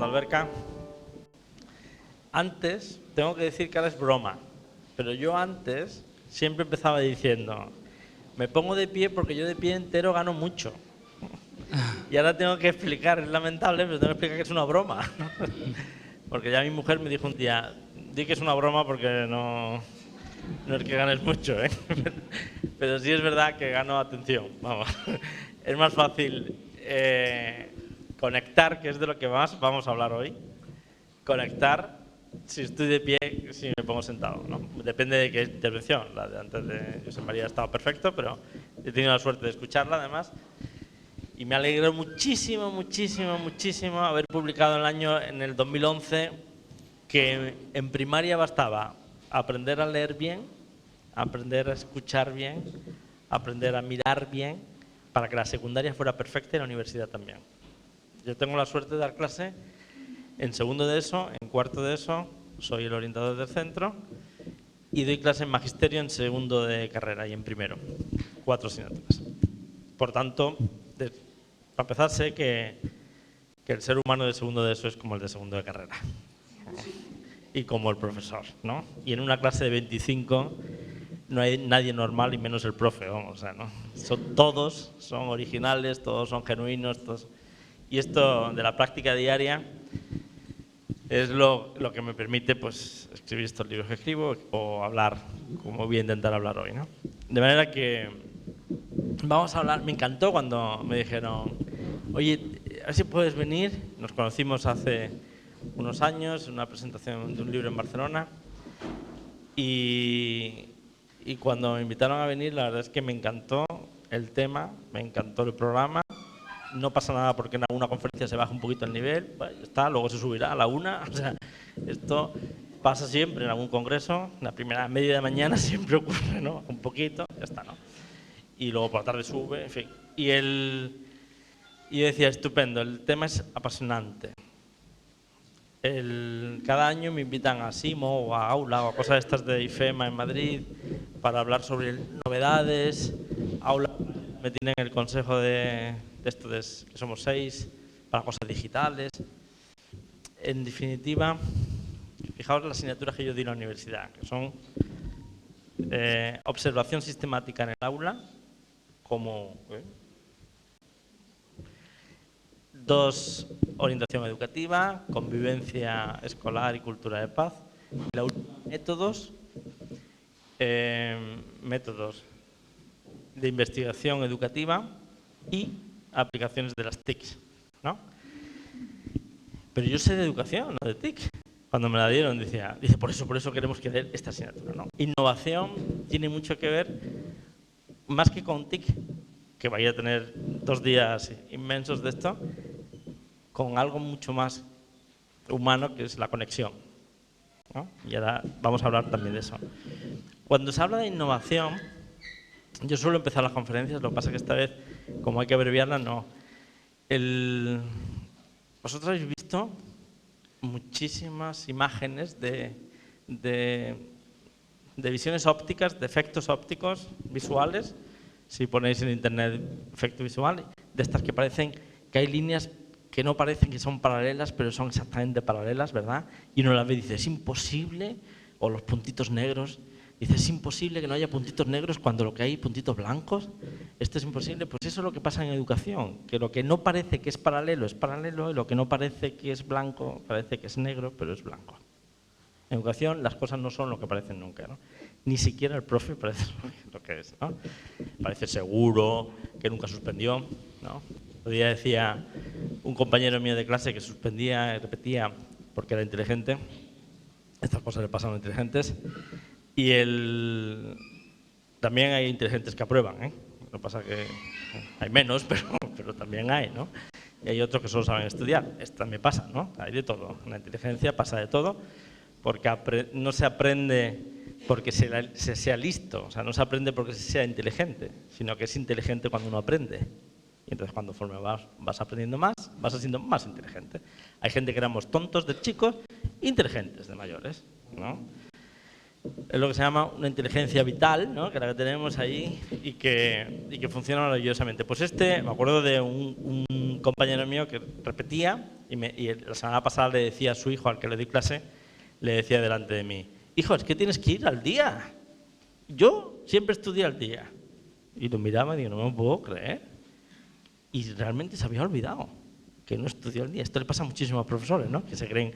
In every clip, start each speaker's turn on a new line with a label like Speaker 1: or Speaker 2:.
Speaker 1: alberca. Antes, tengo que decir que ahora es broma, pero yo antes siempre empezaba diciendo, me pongo de pie porque yo de pie entero gano mucho. Y ahora tengo que explicar, es lamentable, pero tengo que explicar que es una broma. Porque ya mi mujer me dijo un día, di que es una broma porque no es que ganes mucho, ¿eh? Pero sí es verdad que gano atención, vamos. Es más fácil conectar, que es de lo que más vamos a hablar hoy. Conectar si estoy de pie, si me pongo sentado, ¿no? Depende de qué intervención. La de antes de José María ha estado perfecto, pero he tenido la suerte de escucharla además. Y me alegro muchísimo, muchísimo, muchísimo haber publicado en el 2011, que en primaria bastaba aprender a leer bien, aprender a escuchar bien, aprender a mirar bien, para que la secundaria fuera perfecta y la universidad también. Yo tengo la suerte de dar clase en segundo de ESO, en cuarto de ESO, soy el orientador del centro y doy clase en magisterio en segundo de carrera y en primero, 4 asignaturas. Por tanto, para empezar, sé que el ser humano de segundo de ESO es como el de segundo de carrera y como el profesor, ¿no? Y en una clase de 25 no hay nadie normal y menos el profe, vamos, o sea, ¿no? Todos son originales, todos son genuinos, todos. Y esto de la práctica diaria es lo que me permite, pues, escribir estos libros que escribo o hablar, como voy a intentar hablar hoy, ¿no? De manera que vamos a hablar. Me encantó cuando me dijeron, oye, a ver si puedes venir. Nos conocimos hace unos años en una presentación de un libro en Barcelona y cuando me invitaron a venir, la verdad es que me encantó el tema, me encantó el programa. No pasa nada porque en alguna conferencia se baja un poquito el nivel, pues ya está, luego se subirá a la una. O sea, esto pasa siempre en algún congreso, la primera media de mañana siempre ocurre, ¿no? Un poquito, ya está, ¿no? Y luego por la tarde sube, en fin. Y yo decía, estupendo, el tema es apasionante. Cada año me invitan a SIMO o a Aula o a cosas estas de IFEMA en Madrid para hablar sobre novedades. Aula me tiene en el consejo de esto que somos 6 para cosas digitales. En definitiva, fijaos las asignaturas que yo di en la universidad, que son observación sistemática en el aula, como 2, orientación educativa, convivencia escolar y cultura de paz. Y la última, métodos de investigación educativa y aplicaciones de las TICs, ¿no? Pero yo sé de educación, no de TIC. Cuando me la dieron, dice, por eso queremos que dé esta asignatura, ¿no? Innovación tiene mucho que ver, más que con TIC, que vaya a tener 2 días inmensos de esto, con algo mucho más humano, que es la conexión, ¿no? Y ahora vamos a hablar también de eso. Cuando se habla de innovación, yo suelo empezar las conferencias, lo que pasa es que esta vez, como hay que abreviarla, no. Vosotros habéis visto muchísimas imágenes de visiones ópticas, de efectos ópticos visuales. Si ponéis en internet efecto visual, de estas que parecen que hay líneas que no parecen que son paralelas, pero son exactamente paralelas, ¿verdad? Y uno las ve y dice, es imposible, o los puntitos negros, dice, es imposible que no haya puntitos negros cuando lo que hay puntitos blancos. Esto es imposible. Pues eso es lo que pasa en educación, que lo que no parece que es paralelo, y lo que no parece que es blanco, parece que es negro, pero es blanco. En educación las cosas no son lo que parecen nunca, ¿no? Ni siquiera el profe parece lo que es, ¿no? Parece seguro, que nunca suspendió, ¿no? Otro día decía un compañero mío de clase que suspendía y repetía porque era inteligente. Estas cosas le pasan a los inteligentes. Y también hay inteligentes que aprueban, ¿eh? Lo que pasa es que hay menos, pero también hay, ¿no? Y hay otros que solo saben estudiar. Esto también pasa, ¿no? Hay de todo. En la inteligencia pasa de todo, porque no se aprende porque se sea listo, o sea, no se aprende porque se sea inteligente, sino que es inteligente cuando uno aprende. Y entonces, cuando vas aprendiendo más, vas siendo más inteligente. Hay gente que éramos tontos de chicos, inteligentes de mayores, ¿no? Es lo que se llama una inteligencia vital, ¿no? Que la que tenemos ahí y que funciona maravillosamente. Pues me acuerdo de un compañero mío que repetía Y la semana pasada le decía a su hijo, al que le doy clase, le decía delante de mí, hijo, es que tienes que ir al día. Yo siempre estudié al día. Y lo miraba y digo, no me lo puedo creer. Y realmente se había olvidado que no estudió al día. Esto le pasa a muchísimos profesores, ¿no? Que se creen...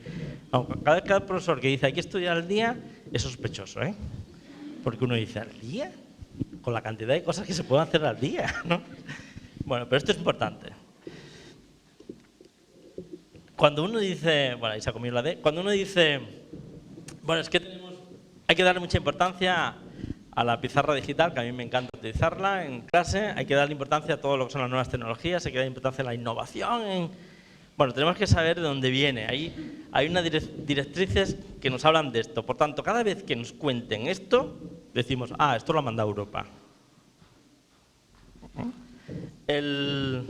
Speaker 1: No, cada profesor que dice hay que estudiar al día es sospechoso, ¿eh? Porque uno dice, ¿al día? Con la cantidad de cosas que se pueden hacer al día, ¿no? Bueno, pero esto es importante. Cuando uno dice... Bueno, ahí se ha comido la D. Cuando uno dice... Bueno, es que hay que darle mucha importancia a la pizarra digital, que a mí me encanta utilizarla en clase. Hay que darle importancia a todo lo que son las nuevas tecnologías. Hay que darle importancia a la innovación. Bueno, tenemos que saber de dónde viene. Hay unas directrices que nos hablan de esto. Por tanto, cada vez que nos cuenten esto, decimos, ah, esto lo ha mandado Europa. El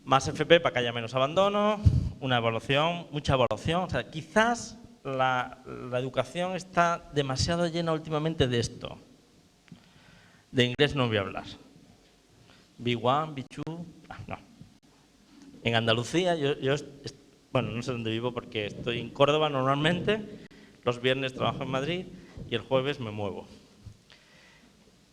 Speaker 1: más FP para que haya menos abandono, una evaluación, mucha evaluación. O sea, quizás la educación está demasiado llena últimamente de esto. De inglés no voy a hablar. B1, B2, no. En Andalucía, bueno, no sé dónde vivo porque estoy en Córdoba normalmente, los viernes trabajo en Madrid y el jueves me muevo.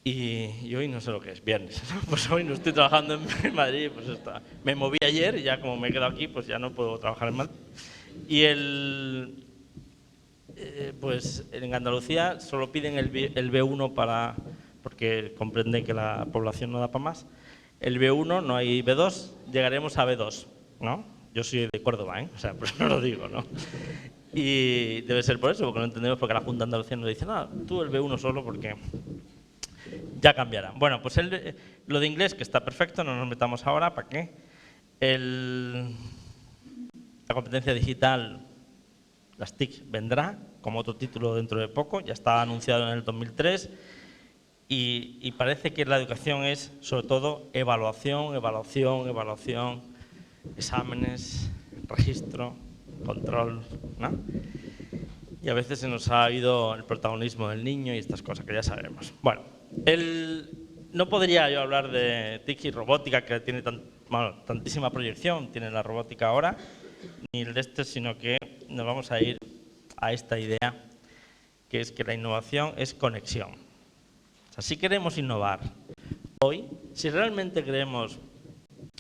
Speaker 1: Y hoy no sé lo que es, viernes, ¿no? Pues hoy no estoy trabajando en Madrid, pues está. Me moví ayer y ya como me he quedado aquí, pues ya no puedo trabajar en Madrid. Y pues en Andalucía solo piden el B1 porque comprenden que la población no da para más. El B1, no hay B2, llegaremos a B2, ¿no? Yo soy de Córdoba, ¿eh? O sea, pues no lo digo, ¿no? Y debe ser por eso, porque no entendemos porque la Junta de Andalucía nos dice, no, tú el B1 solo porque ya cambiará. Bueno, pues lo de inglés, que está perfecto, no nos metamos ahora, ¿para qué? La competencia digital, las TIC, vendrá como otro título dentro de poco, ya está anunciado en el 2003. Y parece que la educación es, sobre todo, evaluación, exámenes, registro, control, ¿no? Y a veces se nos ha ido el protagonismo del niño y estas cosas que ya sabemos. Bueno, no podría yo hablar de TIC y robótica, que tiene tantísima proyección, tiene la robótica ahora, ni el de sino que nos vamos a ir a esta idea, que es que la innovación es conexión. O sea, si queremos innovar hoy, si realmente queremos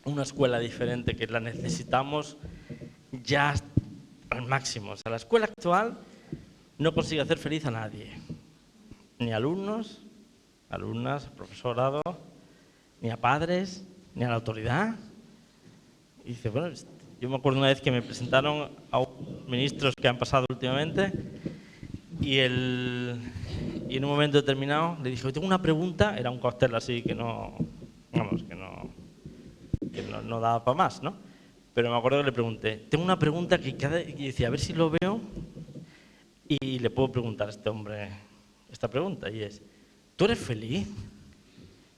Speaker 1: una escuela diferente, que la necesitamos ya al máximo. O sea, la escuela actual no consigue hacer feliz a nadie. Ni a alumnos, alumnas, profesorado, ni a padres, ni a la autoridad. Y dice, bueno, yo me acuerdo una vez que me presentaron a unos ministros que han pasado últimamente y en un momento determinado le dije, tengo una pregunta, era un cóctel así que no daba para más, ¿no? Pero me acuerdo que le pregunté, tengo una pregunta que y decía, a ver si lo veo y le puedo preguntar a este hombre esta pregunta, y es, ¿tú eres feliz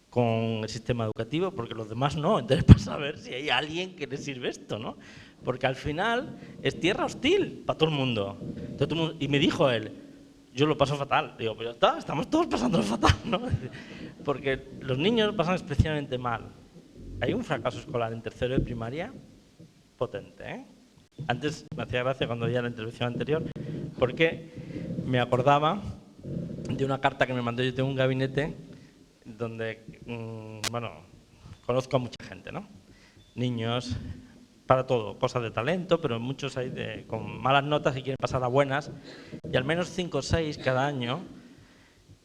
Speaker 1: con el sistema educativo? Porque los demás no, entonces para saber si hay alguien que le sirve esto, ¿no? Porque al final es tierra hostil para todo el mundo. Y me dijo él, yo lo paso fatal. Digo, pero ya está, estamos todos pasándolo fatal, ¿no? Porque los niños lo pasan especialmente mal. Hay un fracaso escolar en tercero de primaria potente, ¿eh? Antes me hacía gracia cuando veía la intervención anterior, porque me acordaba de una carta que me mandó. Yo tengo un gabinete donde, bueno, conozco a mucha gente, ¿no? Niños, para todo, cosas de talento, pero muchos hay con malas notas y quieren pasar a buenas, y al menos 5 o 6 cada año,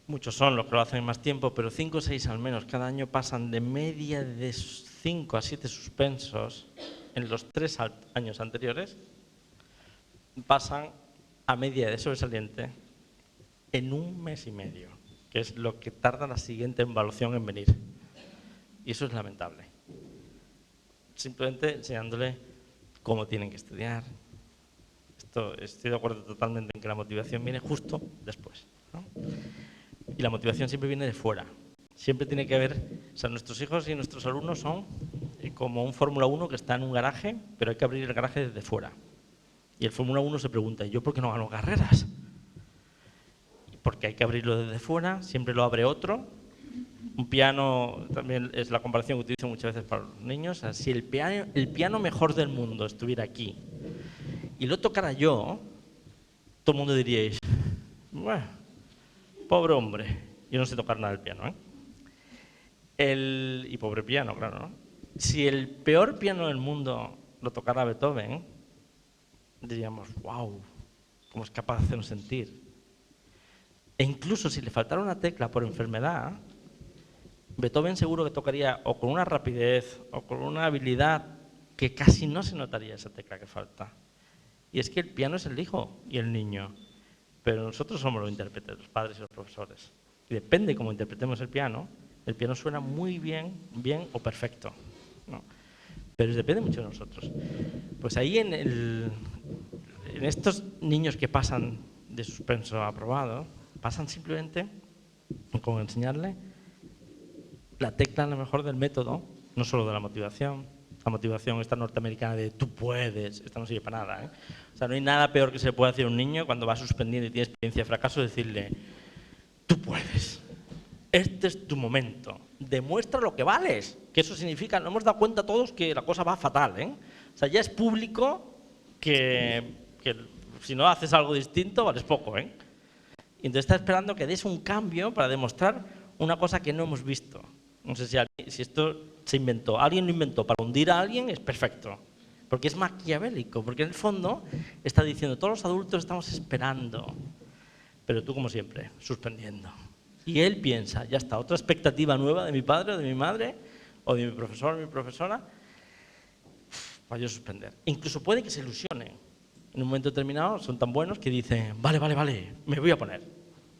Speaker 1: muchos son los que lo hacen más tiempo, pero 5 o 6 al menos cada año pasan de media de 5 a 7 suspensos en los 3 años anteriores, pasan a media de sobresaliente en 1 mes y medio, que es lo que tarda la siguiente evaluación en venir. Y eso es lamentable. Simplemente enseñándole cómo tienen que estudiar. Estoy de acuerdo totalmente en que la motivación viene justo después, ¿no? Y la motivación siempre viene de fuera. Siempre tiene que haber, o sea, nuestros hijos y nuestros alumnos son como un Fórmula 1 que está en un garaje, pero hay que abrir el garaje desde fuera. Y el Fórmula 1 se pregunta, ¿y yo por qué no gano carreras? Porque hay que abrirlo desde fuera, siempre lo abre otro, un piano también es la comparación que utilizo muchas veces para los niños. O sea, si el piano mejor del mundo estuviera aquí y lo tocara yo, todo el mundo diríais, bueno, pobre hombre, yo no sé tocar nada del piano, ¿eh? Y pobre piano, claro, ¿no? Si el peor piano del mundo lo tocara Beethoven, diríamos, wow, cómo es capaz de hacernos sentir. E incluso si le faltara una tecla por enfermedad, Beethoven seguro que tocaría o con una rapidez o con una habilidad que casi no se notaría esa tecla que falta. Y es que el piano es el hijo y el niño, pero nosotros somos los intérpretes, los padres y los profesores. Y depende cómo interpretemos el piano suena muy bien, bien o perfecto, ¿no? Pero depende mucho de nosotros. Pues ahí en estos niños que pasan de suspenso a aprobado, pasan simplemente con enseñarle la tecla a lo mejor del método, no solo de la motivación. La motivación esta norteamericana de tú puedes, esta no sirve para nada, ¿eh? O sea, no hay nada peor que se le pueda decir a un niño cuando va suspendiendo y tiene experiencia de fracaso, decirle, tú puedes, este es tu momento, demuestra lo que vales, que eso significa, nos hemos dado cuenta todos que la cosa va fatal, ¿eh? O sea, ya es público que si no haces algo distinto vales poco, ¿eh? Y entonces está esperando que des un cambio para demostrar una cosa que no hemos visto. No sé si esto se inventó, alguien lo inventó para hundir a alguien, es perfecto, porque es maquiavélico, porque en el fondo está diciendo, todos los adultos estamos esperando, pero tú como siempre, suspendiendo. Y él piensa, ya está, otra expectativa nueva de mi padre o de mi madre, o de mi profesor o de mi profesora, para yo suspender. Incluso puede que se ilusionen. En un momento determinado son tan buenos que dicen, vale, me voy a poner,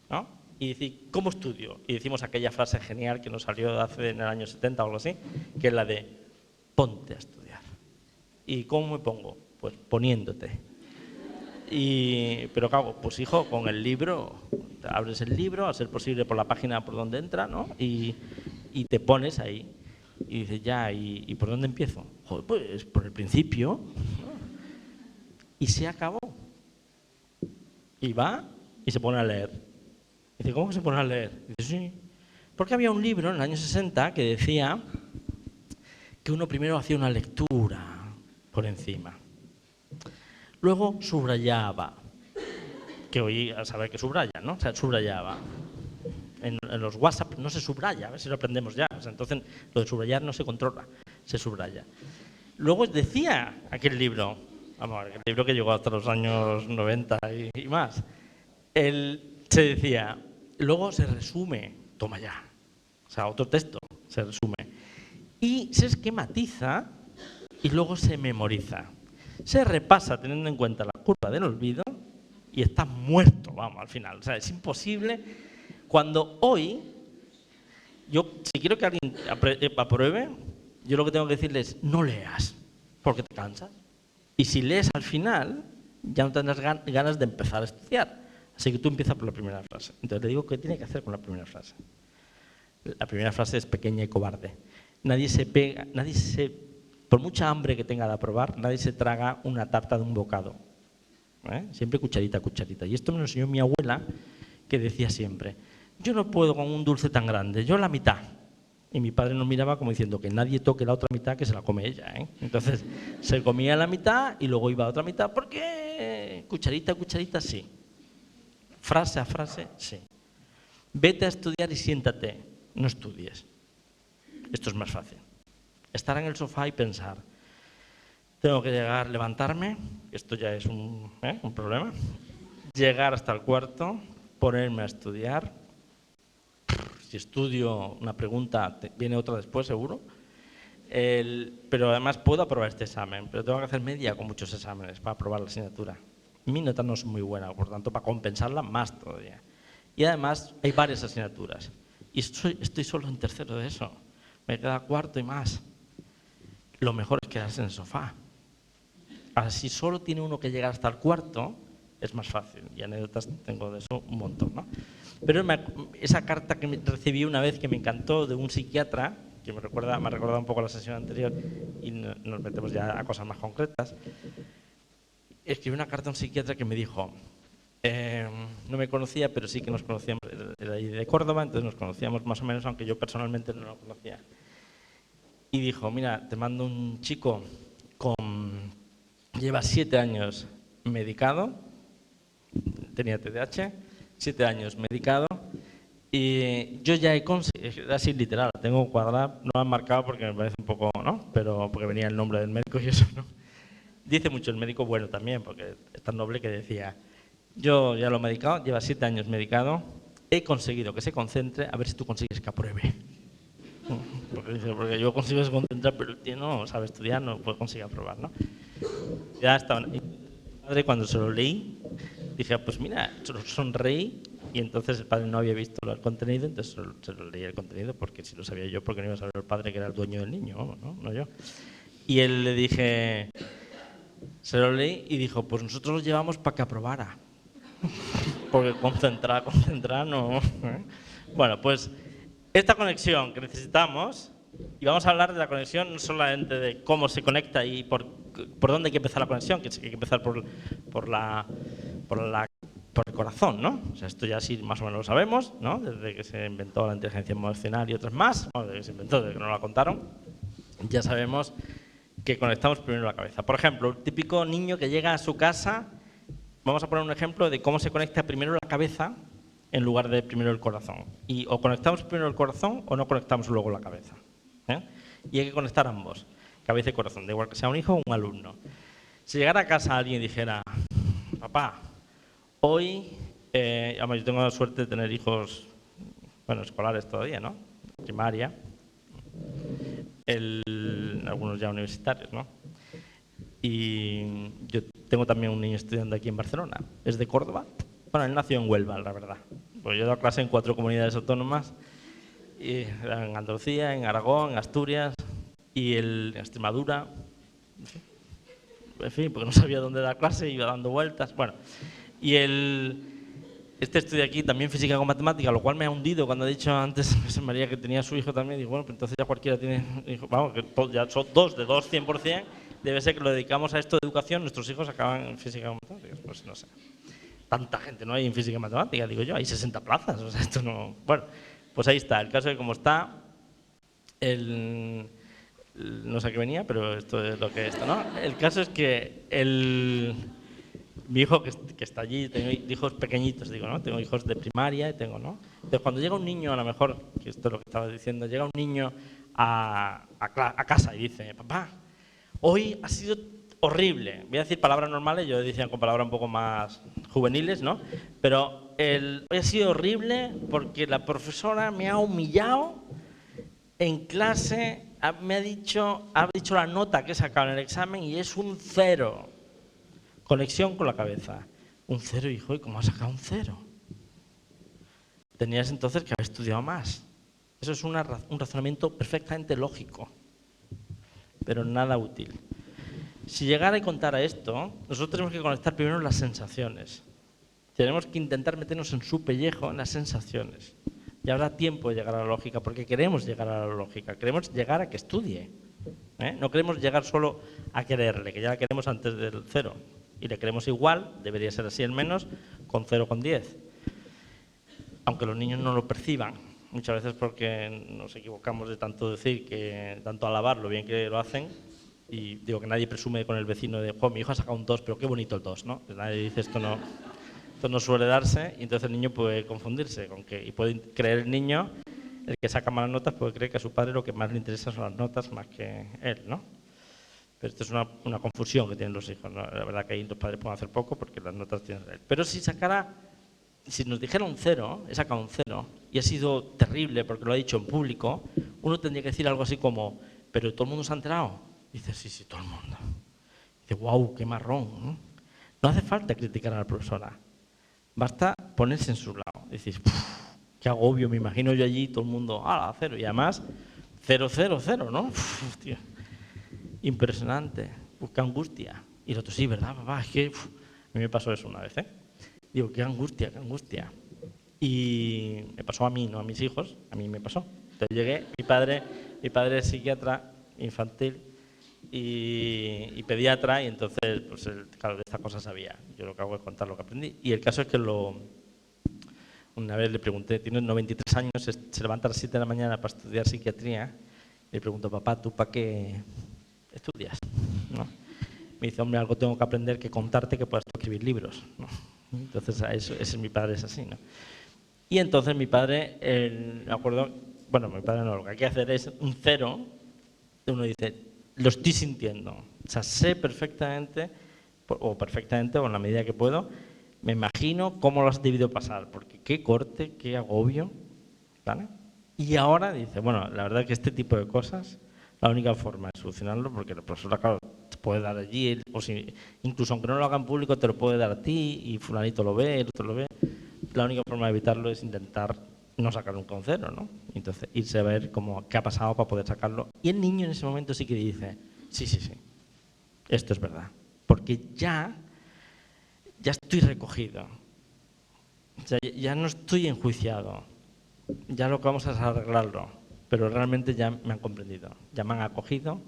Speaker 1: ¿no? Y decir, ¿cómo estudio? Y decimos aquella frase genial que nos salió hace en el año 70 o algo así, que es la de, ponte a estudiar. ¿Y cómo me pongo? Pues poniéndote. Pero claro, pues hijo, con el libro, abres el libro, a ser posible por la página por donde entra, ¿no? Y te pones ahí. Y dices, ya, ¿y por dónde empiezo? Joder, pues por el principio. Y se acabó. Y va y se pone a leer. Dice, ¿cómo que se pone a leer? Dice, sí. Porque había un libro en el año 60 que decía que uno primero hacía una lectura por encima. Luego subrayaba, que hoy a saber que subraya, ¿no? O sea, subrayaba. En los WhatsApp no se subraya, a ver si lo aprendemos ya. O sea, entonces, lo de subrayar no se controla, se subraya. Luego decía aquel libro, vamos, el libro que llegó hasta los años 90 y más, se decía, luego se resume, toma ya, o sea, otro texto se resume. Y se esquematiza y luego se memoriza. Se repasa teniendo en cuenta la curva del olvido y está muerto, vamos, al final. O sea, es imposible. Cuando hoy, yo si quiero que alguien apruebe, yo lo que tengo que decirle es, no leas, porque te cansas. Y si lees al final, ya no tendrás ganas de empezar a estudiar. Así que tú empiezas por la primera frase. Entonces le digo, ¿qué tiene que hacer con la primera frase? La primera frase es pequeña y cobarde. Por mucha hambre que tenga de aprobar, nadie se traga una tarta de un bocado. Siempre cucharita, cucharita. Y esto me lo enseñó mi abuela, que decía siempre, yo no puedo con un dulce tan grande, yo la mitad. Y mi padre nos miraba como diciendo que nadie toque la otra mitad, que se la come ella, ¿eh? Entonces se comía la mitad y luego iba a otra mitad, porque cucharita, cucharita, sí. Frase a frase, sí. Vete a estudiar y siéntate, no estudies. Esto es más fácil. Estar en el sofá y pensar, tengo que llegar, levantarme, esto ya es un problema, llegar hasta el cuarto, ponerme a estudiar. Si estudio una pregunta, viene otra después seguro. Pero además puedo aprobar este examen, pero tengo que hacer media con muchos exámenes para aprobar la asignatura. Mi nota no es muy buena, por tanto, para compensarla, más todavía. Y además, hay varias asignaturas. Y estoy solo en tercero de eso. Me queda cuarto y más. Lo mejor es quedarse en el sofá. Ahora, si solo tiene uno que llegar hasta el cuarto, es más fácil. Y anécdotas tengo de eso un montón, ¿no? Pero esa carta que recibí una vez que me encantó de un psiquiatra, que me ha recordado un poco la sesión anterior, y nos metemos ya a cosas más concretas. Escribí una carta a un psiquiatra que me dijo, no me conocía, pero sí que nos conocíamos, era ahí de Córdoba, entonces nos conocíamos más o menos, aunque yo personalmente no lo conocía. Y dijo, mira, te mando un chico lleva 7 años medicado, tenía TDAH, 7 años medicado, y yo ya he conseguido, así literal, tengo cuadrado, no lo han marcado porque me parece un poco, ¿no? Pero porque venía el nombre del médico y eso, ¿no? Dice mucho el médico bueno también, porque es tan noble que decía, yo ya lo he medicado, lleva 7 años medicado, he conseguido que se concentre, a ver si tú consigues que apruebe. Porque yo consigo se concentrar, pero el tío no sabe estudiar, no puede conseguir aprobar, ¿no? Ya estaba. Mi padre, cuando se lo leí, dije, pues mira, sonreí, y entonces el padre no había visto el contenido, entonces se lo leí el contenido, porque si lo sabía yo, porque no iba a saber el padre que era el dueño del niño, vamos, no yo. Y él le dije, se lo leí y dijo, pues nosotros lo llevamos para que aprobara. Porque concentrar no. Bueno, pues esta conexión que necesitamos, y vamos a hablar de la conexión no solamente de cómo se conecta y por dónde hay que empezar la conexión, que hay que empezar por el corazón, ¿no? O sea, esto ya sí más o menos lo sabemos, ¿no? Desde que se inventó la inteligencia emocional y otras más, bueno, desde que se inventó, desde que nos la contaron, ya sabemos que conectamos primero la cabeza. Por ejemplo, el típico niño que llega a su casa, vamos a poner un ejemplo de cómo se conecta primero la cabeza en lugar de primero el corazón. Y o conectamos primero el corazón o no conectamos luego la cabeza. Y hay que conectar ambos, cabeza y corazón, da igual que sea un hijo o un alumno. Si llegara a casa alguien y dijera, papá, hoy, yo tengo la suerte de tener hijos, bueno, escolares todavía, ¿no? Primaria, algunos ya universitarios, ¿no? Y yo tengo también un niño estudiando aquí en Barcelona, es de Córdoba. Bueno, él nació en Huelva, la verdad. Pues yo he dado clase en 4 comunidades autónomas, y en Andalucía, en Aragón, en Asturias y en Extremadura. En fin, porque no sabía dónde dar clase, iba dando vueltas. Bueno, y este estudia aquí también física con matemática, lo cual me ha hundido cuando ha dicho antes José María que tenía su hijo también. Digo, bueno, pues entonces ya cualquiera tiene hijo. Vamos, que ya son dos de 100%. Debe ser que lo dedicamos a esto de educación, nuestros hijos acaban en física con matemáticas. Pues no sé. Tanta gente no hay en física y matemática, digo yo, hay 60 plazas, o sea, esto no. Bueno, pues ahí está, el caso de cómo está, no sé a qué venía, pero esto es lo que es esto, ¿no? El caso es que mi hijo que está allí, tengo hijos pequeñitos, digo, ¿no? Tengo hijos de primaria, tengo, ¿no? Entonces, cuando llega un niño, a lo mejor, que esto es lo que estaba diciendo, llega un niño a casa y dice, papá, hoy ha sido horrible. Voy a decir palabras normales, yo decía con palabras un poco más juveniles, ¿no? Pero hoy ha sido horrible porque la profesora me ha humillado en clase, me ha dicho la nota que he sacado en el examen y es un 0. Conexión con la cabeza. Un 0, hijo, ¿y cómo has sacado un 0? Tenías entonces que haber estudiado más. Eso es un razonamiento perfectamente lógico, pero nada útil. Si llegara y contara esto, nosotros tenemos que conectar primero las sensaciones. Tenemos que intentar meternos en su pellejo, en las sensaciones. Y habrá tiempo de llegar a la lógica, porque queremos llegar a la lógica, queremos llegar a que estudie. No queremos llegar solo a quererle, que ya la queremos antes del 0. Y le queremos igual, debería ser así al menos, con 0 con 10. Aunque los niños no lo perciban, muchas veces porque nos equivocamos de tanto decir, tanto alabar lo bien que lo hacen. Y digo que nadie presume con el vecino de, mi hijo ha sacado un 2, pero qué bonito el 2, ¿no? Nadie dice esto no suele darse, y entonces el niño puede confundirse y puede creer el niño, el que saca malas notas, puede creer que a su padre lo que más le interesa son las notas más que él, ¿no? Pero esto es una confusión que tienen los hijos, ¿no? La verdad que ahí los padres pueden hacer poco porque las notas tienen él. Pero si nos dijera un 0, he sacado un 0, y ha sido terrible porque lo ha dicho en público, uno tendría que decir algo así como, pero todo el mundo se ha enterado. Dice, sí, todo el mundo. Dice, wow, qué marrón, ¿no? No hace falta criticar a la profesora. Basta ponerse en su lado. Decís, qué agobio, me imagino yo allí, todo el mundo, ¡ah, 0! Y además, 0, 0, 0, ¿no? Tío, impresionante. Qué angustia. Y el otro, sí, ¿verdad, papá? Es que a mí me pasó eso una vez, ¿eh? Digo, qué angustia, qué angustia. Y me pasó a mí, no a mis hijos, a mí me pasó. Entonces llegué, mi padre es psiquiatra infantil, y pediatra, y entonces, pues claro, de esta cosa sabía. Yo lo que hago es contar lo que aprendí. Y el caso es que una vez le pregunté, tiene 93 años, se levanta a las 7 de la mañana para estudiar psiquiatría. Le pregunto, papá, ¿tú para qué estudias? ¿No? Me dice, hombre, algo tengo que aprender que contarte que puedas escribir libros, ¿no? Entonces, ese es mi padre, es así, ¿no? Y entonces mi padre, me acuerdo, bueno, mi padre no, lo que hay que hacer es un cero, uno dice, lo estoy sintiendo, o sea, sé perfectamente, o en la medida que puedo, me imagino cómo lo has debido pasar, porque qué corte, qué agobio, ¿vale? Y ahora dice, bueno, la verdad es que este tipo de cosas, la única forma de solucionarlo, porque el profesor, claro, te puede dar allí, o si, incluso aunque no lo haga en público, te lo puede dar a ti, y fulanito lo ve, el otro lo ve. La única forma de evitarlo es intentar no sacar un con cero, ¿no? Entonces, irse a ver qué ha pasado para poder sacarlo. Y el niño en ese momento sí que dice, sí, esto es verdad, porque ya estoy recogido, ya no estoy enjuiciado, ya lo que vamos a hacer es arreglarlo, pero realmente ya me han comprendido, ya me han acogido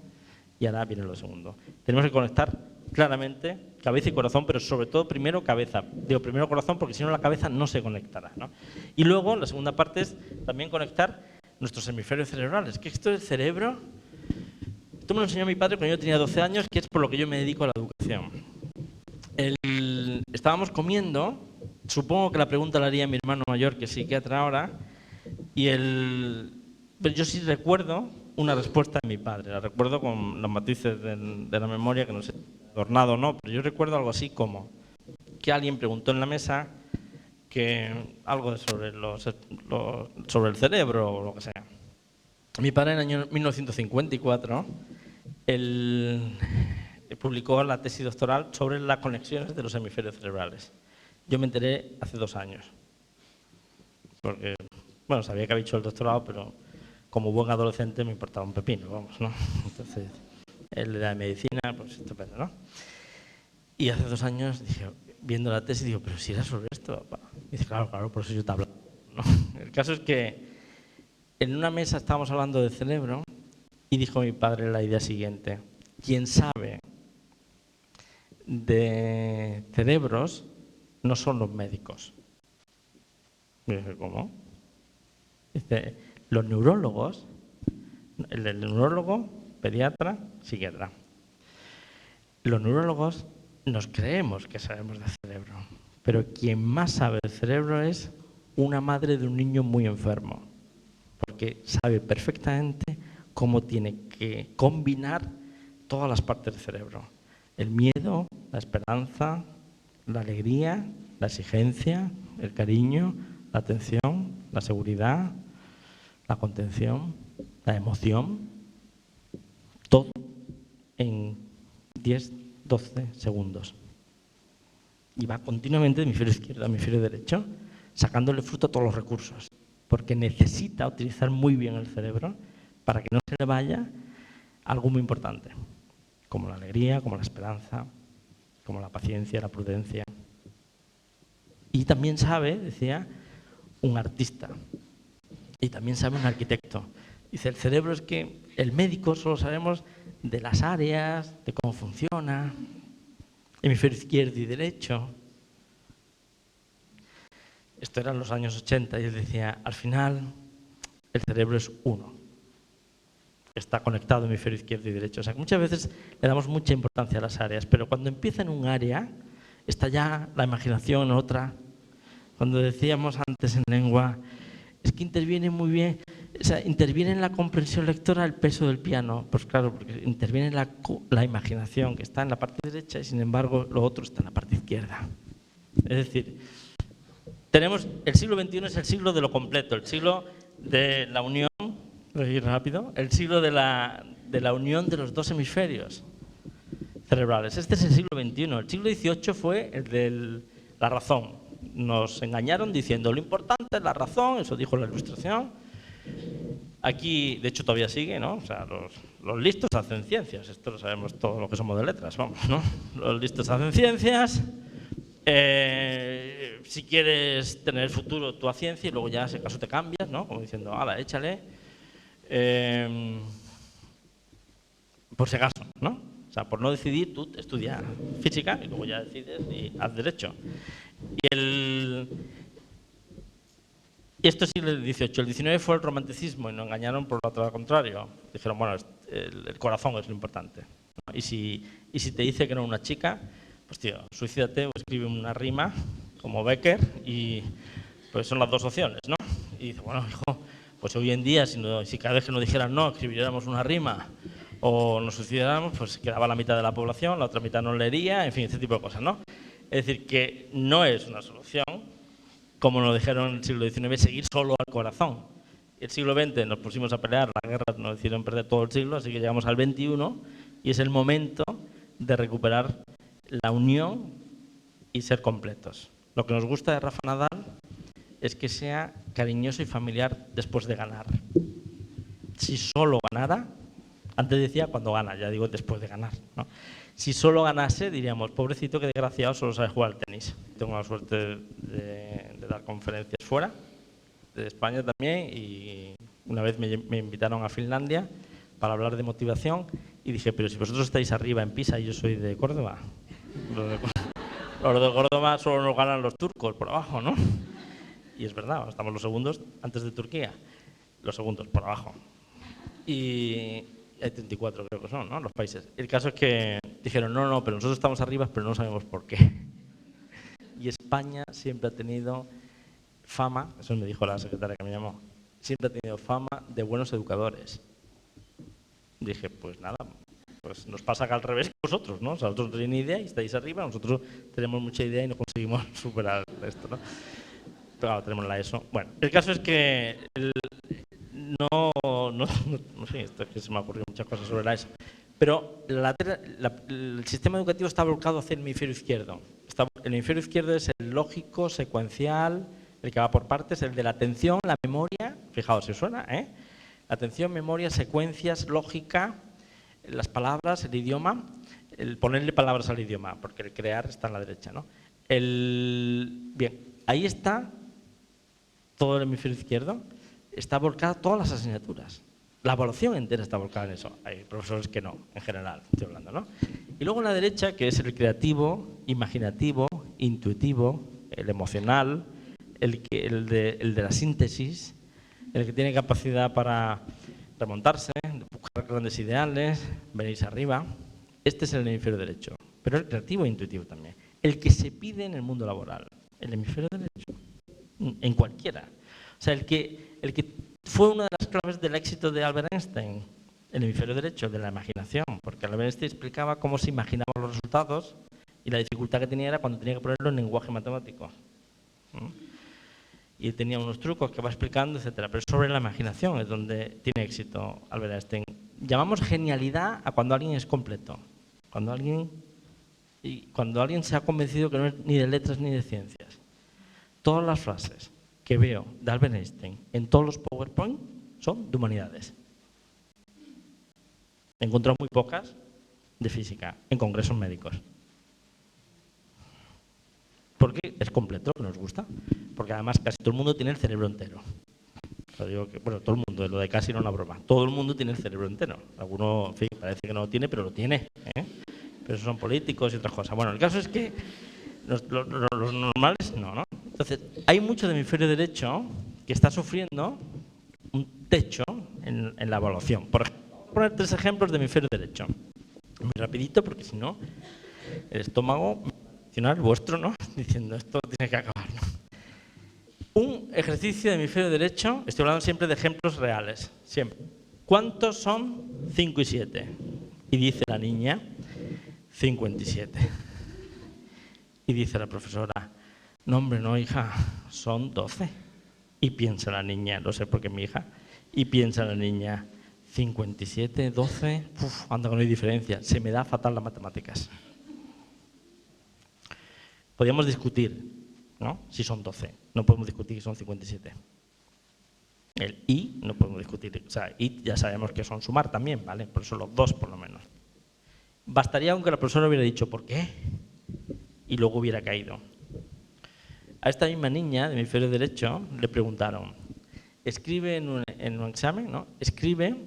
Speaker 1: y ahora viene lo segundo. Tenemos que conectar claramente cabeza y corazón, pero sobre todo primero cabeza. Digo primero corazón porque si no la cabeza no se conectará, ¿no? Y luego la segunda parte es también conectar nuestros hemisferios cerebrales, que esto del cerebro, esto me lo enseñó mi padre cuando yo tenía 12 años, que es por lo que yo me dedico a la educación. Estábamos comiendo, supongo que la pregunta la haría mi hermano mayor, que es psiquiatra ahora, pero yo sí recuerdo una respuesta de mi padre, la recuerdo con los matices de la memoria, que no sé, adornado o no, pero yo recuerdo algo así como que alguien preguntó en la mesa algo sobre el cerebro o lo que sea. Mi padre en el año 1954 publicó la tesis doctoral sobre las conexiones de los hemisferios cerebrales. Yo me enteré hace 2 años, porque, bueno, sabía que había hecho el doctorado, pero como buen adolescente me importaba un pepino, vamos, ¿no? Entonces, él era de medicina, pues estupendo, ¿no? Y hace 2 años, dije, viendo la tesis, digo, pero si era sobre esto, papá. Y dice, claro, por eso yo te hablo, ¿no? El caso es que en una mesa estábamos hablando del cerebro y dijo mi padre la idea siguiente: quien sabe de cerebros no son los médicos. Y dije, ¿cómo? Dice, los neurólogos, el neurólogo, pediatra, psiquiatra. Los neurólogos nos creemos que sabemos del cerebro, pero quien más sabe del cerebro es una madre de un niño muy enfermo, porque sabe perfectamente cómo tiene que combinar todas las partes del cerebro. El miedo, la esperanza, la alegría, la exigencia, el cariño, la atención, la seguridad, la contención, la emoción, todo en 10, 12 segundos. Y va continuamente de hemisferio izquierdo a hemisferio derecho, sacándole fruto a todos los recursos, porque necesita utilizar muy bien el cerebro para que no se le vaya algo muy importante, como la alegría, como la esperanza, como la paciencia, la prudencia. Y también sabe, decía, un artista, y también sabe un arquitecto. Dice, el cerebro es que el médico solo sabemos de las áreas, de cómo funciona, hemisferio izquierdo y derecho. Esto era en los años 80 y él decía, al final el cerebro es uno. Está conectado hemisferio izquierdo y derecho. O sea, que muchas veces le damos mucha importancia a las áreas, pero cuando empieza en un área, está ya la imaginación en otra. Cuando decíamos antes en lengua, es que interviene muy bien, o sea, interviene en la comprensión lectora el peso del piano. Pues claro, porque interviene la imaginación, que está en la parte derecha, y sin embargo lo otro está en la parte izquierda. Es decir, el siglo XXI es el siglo de lo completo, el siglo de la unión, voy a ir rápido, el siglo de la unión de los dos hemisferios cerebrales. Este es el siglo XXI. El siglo XVIII fue el de la razón. Nos engañaron diciendo lo importante es la razón, eso dijo la Ilustración. Aquí, de hecho, todavía sigue, ¿no? O sea, los listos hacen ciencias. Esto lo sabemos todos los que somos de letras, vamos, ¿no? Los listos hacen ciencias. Si quieres tener futuro, tú haz ciencia y luego ya, si acaso, te cambias, ¿no? Como diciendo, hala, échale. Por si acaso, ¿no? O sea, por no decidir, tú estudias física y luego ya decides y haz derecho. Y Esto es siglo XVIII. El XIX fue el romanticismo y nos engañaron por lo contrario. Dijeron, bueno, el corazón es lo importante. Y si te dice que no una chica, pues tío, suicídate o escribe una rima como Becker y pues son las dos opciones, ¿no? Y dice, bueno, hijo, pues hoy en día, si cada vez que nos dijeran no, escribiéramos una rima o nos suicidáramos, pues quedaba la mitad de la población, la otra mitad no leería, en fin, este tipo de cosas, ¿no? Es decir, que no es una solución, como nos dijeron en el siglo XIX, seguir solo al corazón. El siglo XX nos pusimos a pelear, la guerra nos hicieron perder todo el siglo, así que llegamos al XXI y es el momento de recuperar la unión y ser completos. Lo que nos gusta de Rafa Nadal es que sea cariñoso y familiar después de ganar. Si solo ganara, antes decía cuando gana, ya digo después de ganar, ¿no? Si solo ganase, diríamos, pobrecito, que desgraciado, solo sabe jugar al tenis. Tengo la suerte de dar conferencias fuera, de España también, y una vez me invitaron a Finlandia para hablar de motivación y dije, pero si vosotros estáis arriba en Pisa y yo soy de Córdoba, los de Córdoba solo nos ganan los turcos por abajo, ¿no? Y es verdad, estamos los segundos antes de Turquía, los segundos por abajo. Y hay 34 creo que son, ¿no? Los países. El caso es que dijeron, no, pero nosotros estamos arriba, pero no sabemos por qué. Y España siempre ha tenido fama, eso me dijo la secretaria que me llamó, siempre ha tenido fama de buenos educadores. Dije, pues nada, pues nos pasa acá al revés que vosotros, ¿no? O sea, vosotros no tenéis ni idea y estáis arriba, nosotros tenemos mucha idea y no conseguimos superar esto, ¿no? Pero claro, tenemos la ESO. Bueno, el caso es que no sé, esto es que se me han ocurrido muchas cosas sobre la ESO. Pero el sistema educativo está volcado hacia el hemisferio izquierdo. El hemisferio izquierdo es el lógico, secuencial, el que va por partes, el de la atención, la memoria, fijaos si os suena, ¿eh? Atención, memoria, secuencias, lógica, las palabras, el idioma, el ponerle palabras al idioma, porque el crear está en la derecha, ¿no? Bien, ahí está todo el hemisferio izquierdo, está volcada todas las asignaturas. La evaluación entera está volcada en eso. Hay profesores que no, en general, estoy hablando, ¿no? Y luego en la derecha, que es el creativo, imaginativo, intuitivo, el emocional, el de la síntesis, el que tiene capacidad para remontarse, buscar grandes ideales, venirse arriba. Este es el hemisferio derecho, pero el creativo e intuitivo también. El que se pide en el mundo laboral, el hemisferio derecho, en cualquiera. O sea, el que fue una de las claves del éxito de Albert Einstein, el hemisferio derecho, de la imaginación, porque Albert Einstein explicaba cómo se imaginaban los resultados y la dificultad que tenía era cuando tenía que ponerlo en lenguaje matemático. Y tenía unos trucos que va explicando, etcétera. Pero sobre la imaginación es donde tiene éxito Albert Einstein. Llamamos genialidad a cuando alguien es completo, cuando alguien se ha convencido que no es ni de letras ni de ciencias. Todas las frases que veo de Albert Einstein en todos los PowerPoint son de humanidades. He encontrado muy pocas de física en congresos médicos. Porque es completo, que nos gusta. Porque además casi todo el mundo tiene el cerebro entero. O digo que, bueno, todo el mundo, lo de casi no es una broma. Todo el mundo tiene el cerebro entero. Alguno, en fin, parece que no lo tiene, pero lo tiene, ¿eh? Pero eso son políticos y otras cosas. Bueno, el caso es que los normales no. Entonces, hay mucho de hemisferio derecho que está sufriendo un techo en la evaluación. Por ejemplo, voy a poner 3 ejemplos de hemisferio derecho. Muy rapidito, porque si no, el estómago, el vuestro, ¿no? Diciendo, esto tiene que acabar, ¿no? Un ejercicio de hemisferio derecho, estoy hablando siempre de ejemplos reales, siempre. ¿Cuántos son 5 y 7? Y dice la niña, 57. Y dice la profesora, no hombre, no hija, son 12. Y piensa la niña, lo sé porque es mi hija, y piensa la niña, 57, 12, anda que no hay diferencia, se me da fatal las matemáticas. Podríamos discutir, ¿no? Si son 12, no podemos discutir si son 57. El y no podemos discutir, o sea, y ya sabemos que son sumar también, ¿vale? Por eso los 2 por lo menos. Bastaría aunque la profesora hubiera dicho ¿por qué? Y luego hubiera caído. A esta misma niña de hemisferio derecho le preguntaron, escribe en un examen, ¿no? Escribe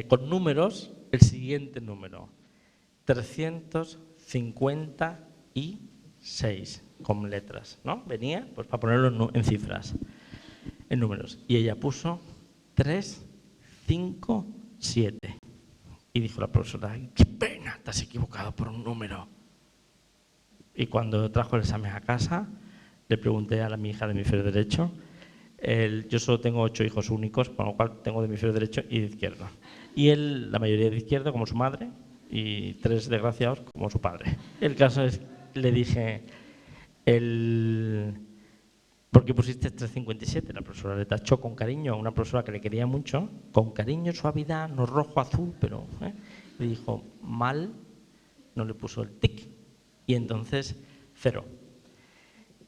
Speaker 1: con números el siguiente número, 356 con letras, ¿no? Venía pues para ponerlo en cifras. en números. Y ella puso 3, 5, 7. Y dijo la profesora, qué pena, te has equivocado por un número. Y cuando trajo el examen a casa, le pregunté a mi hija de hemisferio derecho. Yo solo tengo 8 hijos únicos, con lo cual tengo de hemisferio derecho y de izquierdo. Y él, la mayoría de izquierdo, como su madre, y 3 desgraciados, como su padre. El caso es, le dije, ¿por qué pusiste 3,57? La profesora le tachó con cariño a una profesora que le quería mucho, con cariño, suavidad, no rojo, azul, pero le dijo, mal, no le puso el tic. Y entonces, 0.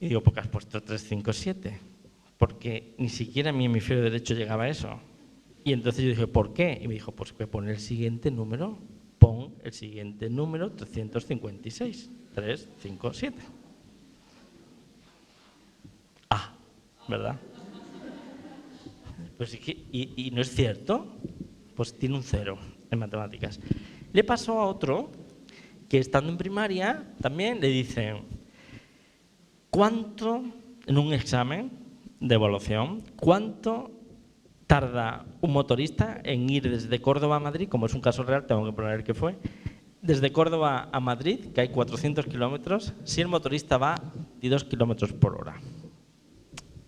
Speaker 1: Y digo, ¿por qué has puesto 3,57? Porque ni siquiera mi hemisferio derecho llegaba a eso. Y entonces yo dije, ¿por qué? Y me dijo, pues que pon el siguiente número, pon el siguiente número, 356, 357. Ah, ¿verdad? Pues y no es cierto, pues tiene un 0 en matemáticas. Le pasó a otro que estando en primaria también le dicen, ¿cuánto, en un examen de evaluación, cuánto tarda un motorista en ir desde Córdoba a Madrid, como es un caso real, tengo que poner que fue, desde Córdoba a Madrid, que hay 400 kilómetros, si el motorista va 22 kilómetros por hora?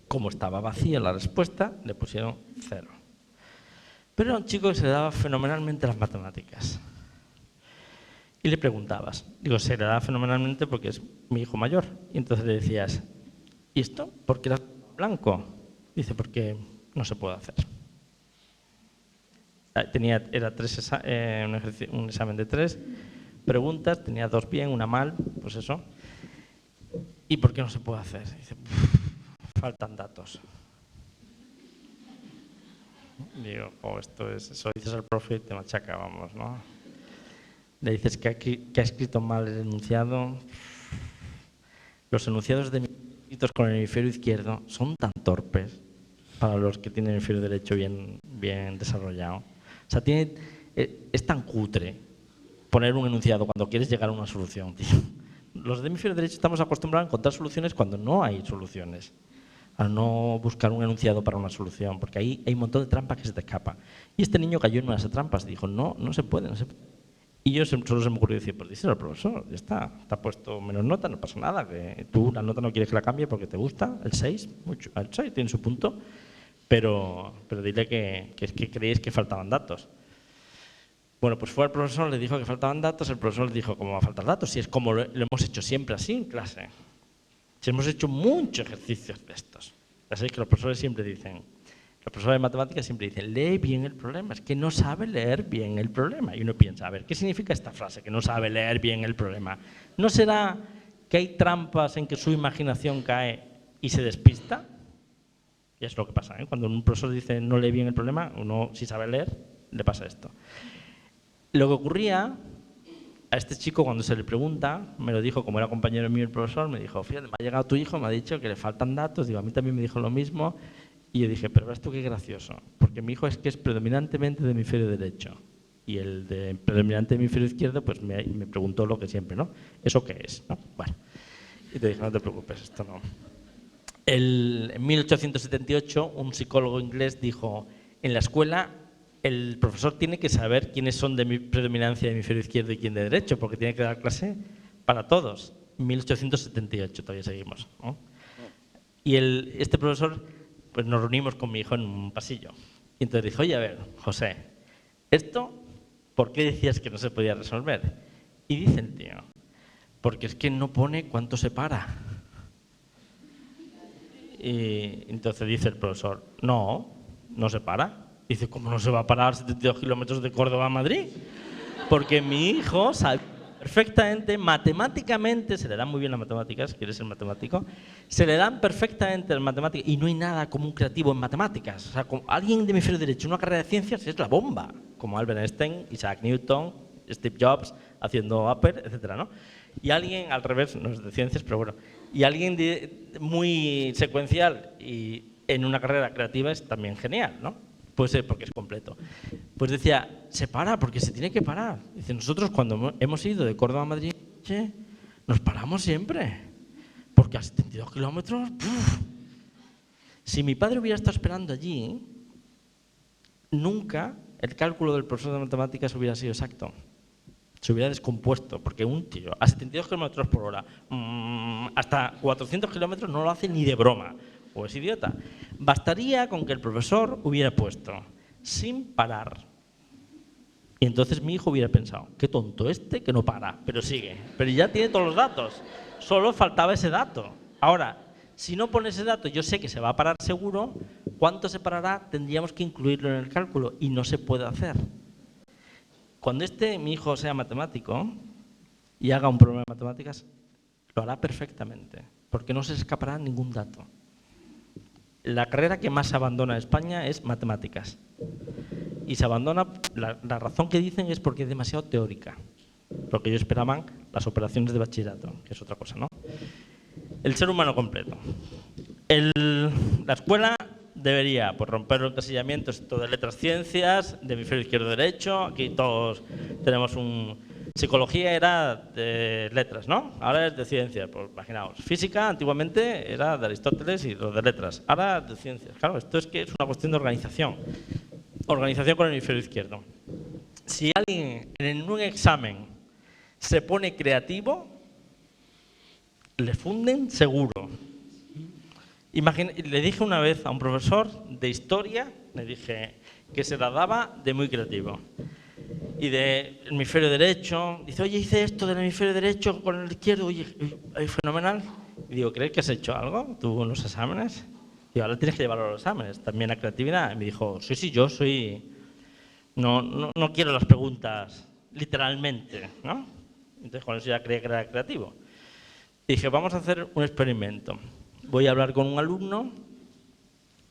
Speaker 1: Como estaba vacía la respuesta, le pusieron 0. Pero era un chico que se le daba fenomenalmente las matemáticas. Y le preguntabas, digo, se le daba fenomenalmente porque es mi hijo mayor. Y entonces le decías, ¿y esto? ¿Por qué era blanco? Dice, porque no se puede hacer. Era un examen de 3 preguntas, tenía 2 bien, 1 mal, pues eso. ¿Y por qué no se puede hacer? Dice, faltan datos. Digo, esto es, eso dices al profe y te machaca, vamos, ¿no? Le dices que ha escrito mal el enunciado. Los enunciados de escritos con el hemisferio izquierdo son tan torpes para los que tienen el hemisferio derecho bien desarrollado. O sea, es tan cutre poner un enunciado cuando quieres llegar a una solución, tío. Los de hemisferio derecho estamos acostumbrados a encontrar soluciones cuando no hay soluciones, a no buscar un enunciado para una solución, porque ahí hay un montón de trampas que se te escapan. Y este niño cayó en una de esas trampas, dijo, no se puede. Y yo solo se me ocurrió decir, pues díselo al profesor, ya está, te ha puesto menos nota, no pasa nada, que tú la nota no quieres que la cambie porque te gusta, el 6, mucho, el 6 tiene su punto, pero dile que creéis que faltaban datos. Bueno, pues fue al profesor, le dijo que faltaban datos, el profesor le dijo, ¿cómo va a faltar datos? Si es como lo hemos hecho siempre así en clase. Si hemos hecho muchos ejercicios de estos. Ya sabéis que los profesores siempre dicen, los profesores de matemáticas siempre dicen, lee bien el problema, es que no sabe leer bien el problema. Y uno piensa, a ver, ¿qué significa esta frase, que no sabe leer bien el problema? ¿No será que hay trampas en que su imaginación cae y se despista? Y es lo que pasa, ¿eh? Cuando un profesor dice no lee bien el problema, uno si sabe leer, le pasa esto. Lo que ocurría a este chico cuando se le pregunta, me lo dijo como era compañero mío el profesor, me dijo, fíjate, me ha llegado tu hijo, me ha dicho que le faltan datos, digo, a mí también me dijo lo mismo. Y yo dije, pero esto qué gracioso, porque mi hijo es que es predominantemente de hemisferio derecho y el de predominante de hemisferio izquierdo pues me preguntó lo que siempre, ¿no? ¿Eso qué es? ¿No? Bueno, y te dije, no te preocupes, esto no. En 1878 un psicólogo inglés dijo, en la escuela el profesor tiene que saber quiénes son de predominancia de hemisferio izquierdo y quién de derecho, porque tiene que dar clase para todos. 1878 todavía seguimos, ¿no? Y este profesor, pues nos reunimos con mi hijo en un pasillo. Y entonces dijo, oye, a ver, José, ¿esto por qué decías que no se podía resolver? Y dice el tío, porque es que no pone cuánto separa. Y entonces dice el profesor, no separa. Dice, ¿cómo no se va a parar 72 kilómetros de Córdoba a Madrid? Porque mi hijo sabe perfectamente, matemáticamente, se le dan muy bien las matemáticas, quiere ser matemático, se le dan perfectamente las matemáticas y no hay nada como un creativo en matemáticas. O sea, como alguien de hemisferio derecho en una carrera de ciencias es la bomba, como Albert Einstein, Isaac Newton, Steve Jobs haciendo Apple, etcétera, ¿no? Y alguien, al revés, no es de ciencias, pero bueno, y alguien muy secuencial y en una carrera creativa es también genial, ¿no? Pues porque es completo. Pues decía, se para porque se tiene que parar. Dice, nosotros cuando hemos ido de Córdoba a Madrid, nos paramos siempre. Porque a 72 kilómetros, ¡puf! Si mi padre hubiera estado esperando allí, nunca el cálculo del profesor de matemáticas hubiera sido exacto. Se hubiera descompuesto, porque un tío a 72 kilómetros por hora, hasta 400 kilómetros no lo hace ni de broma, o es idiota. Bastaría con que el profesor hubiera puesto, sin parar. Y entonces mi hijo hubiera pensado, qué tonto este que no para, pero sigue. Pero ya tiene todos los datos, solo faltaba ese dato. Ahora, si no pone ese dato, yo sé que se va a parar seguro, ¿cuánto se parará? Tendríamos que incluirlo en el cálculo y no se puede hacer. Cuando mi hijo sea matemático y haga un problema de matemáticas, lo hará perfectamente, porque no se escapará ningún dato. La carrera que más se abandona en España es matemáticas. Y se abandona, la razón que dicen es porque es demasiado teórica. Lo que ellos esperaban, las operaciones de bachillerato, que es otra cosa, ¿no? El ser humano completo. La escuela debería romper los encasillamientos de letras, ciencias, de hemisferio izquierdo, derecho. Aquí todos tenemos psicología era de letras, ¿no? Ahora es de ciencias. Pues imaginaos, física antiguamente era de Aristóteles y los de letras. Ahora de ciencias. Claro, esto es que es una cuestión de organización. Organización con el hemisferio izquierdo. Si alguien en un examen se pone creativo, le funden seguro. Le dije una vez a un profesor de historia, le dije que se la daba de muy creativo. Y del hemisferio derecho, dice, oye, hice esto del hemisferio derecho con el izquierdo, oye, fenomenal. Y digo, ¿crees que has hecho algo tú en los exámenes? Digo, ahora tienes que llevarlo a los exámenes, también la creatividad. Y me dijo, sí, yo soy... No quiero las preguntas literalmente, ¿no? Entonces con eso ya creía que era creativo. Dije, vamos a hacer un experimento. Voy a hablar con un alumno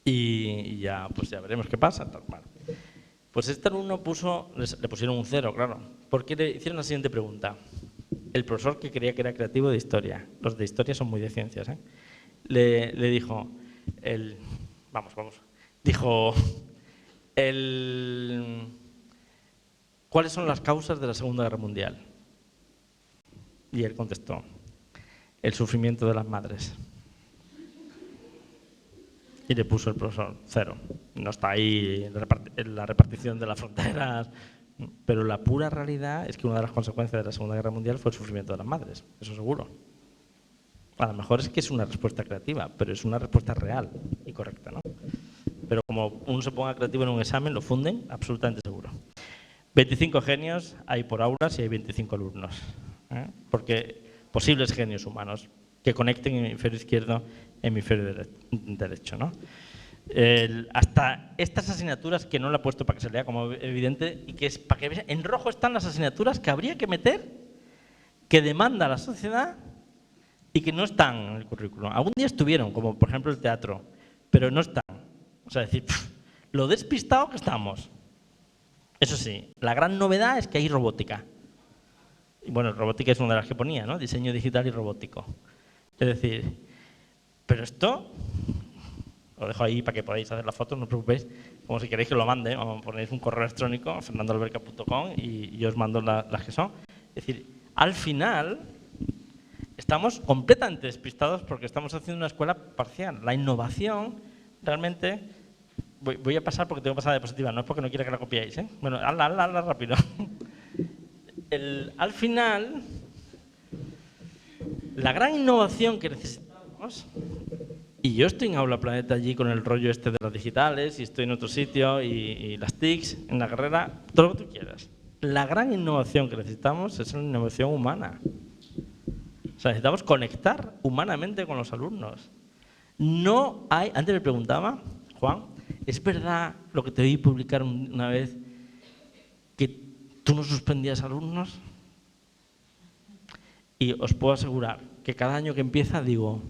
Speaker 1: y ya, pues ya veremos qué pasa. Bueno, pues este alumno le pusieron un 0, claro, porque le hicieron la siguiente pregunta. El profesor que creía que era creativo de historia, los de historia son muy de ciencias, ¿eh? Le dijo, dijo, ¿cuáles son las causas de la Segunda Guerra Mundial? Y él contestó, el sufrimiento de las madres. Y le puso el profesor 0. No está ahí en la repartición de las fronteras, pero la pura realidad es que una de las consecuencias de la Segunda Guerra Mundial fue el sufrimiento de las madres, eso seguro. A lo mejor es que es una respuesta creativa, pero es una respuesta real y correcta, ¿no? Pero como uno se ponga creativo en un examen, lo funden, absolutamente seguro. 25 genios hay por aulas y hay 25 alumnos, ¿eh? Porque posibles genios humanos que conecten hemisferio izquierdo hemisferio derecho, ¿no? Hasta estas asignaturas que no la he puesto para que se lea como evidente y que es para que vean, en rojo están las asignaturas que habría que meter, que demanda la sociedad y que no están en el currículum. Algún día estuvieron, como por ejemplo el teatro, pero no están. O sea, decir, lo despistado que estamos. Eso sí, la gran novedad es que hay robótica. Y bueno, robótica es una de las que ponía, ¿no? Diseño digital y robótico. Es decir, pero esto, lo dejo ahí para que podáis hacer la foto, no os preocupéis, como si queréis que lo mande, o ponéis un correo electrónico, fernandoalberca.com, y yo os mando las que son. Es decir, al final estamos completamente despistados porque estamos haciendo una escuela parcial. La innovación, realmente, voy a pasar porque tengo que pasar la diapositiva, no es porque no quiera que la copiéis, ¿eh? Bueno, hazla rápido. Al final, la gran innovación que necesitamos, y yo estoy en Aula Planeta allí con el rollo este de las digitales, y estoy en otro sitio, y las TICs, en la carrera, todo lo que tú quieras. La gran innovación que necesitamos es una innovación humana. O sea, necesitamos conectar humanamente con los alumnos. No hay, antes me preguntaba, Juan, ¿es verdad lo que te oí publicar una vez que tú no suspendías alumnos? Y os puedo asegurar que cada año que empieza digo,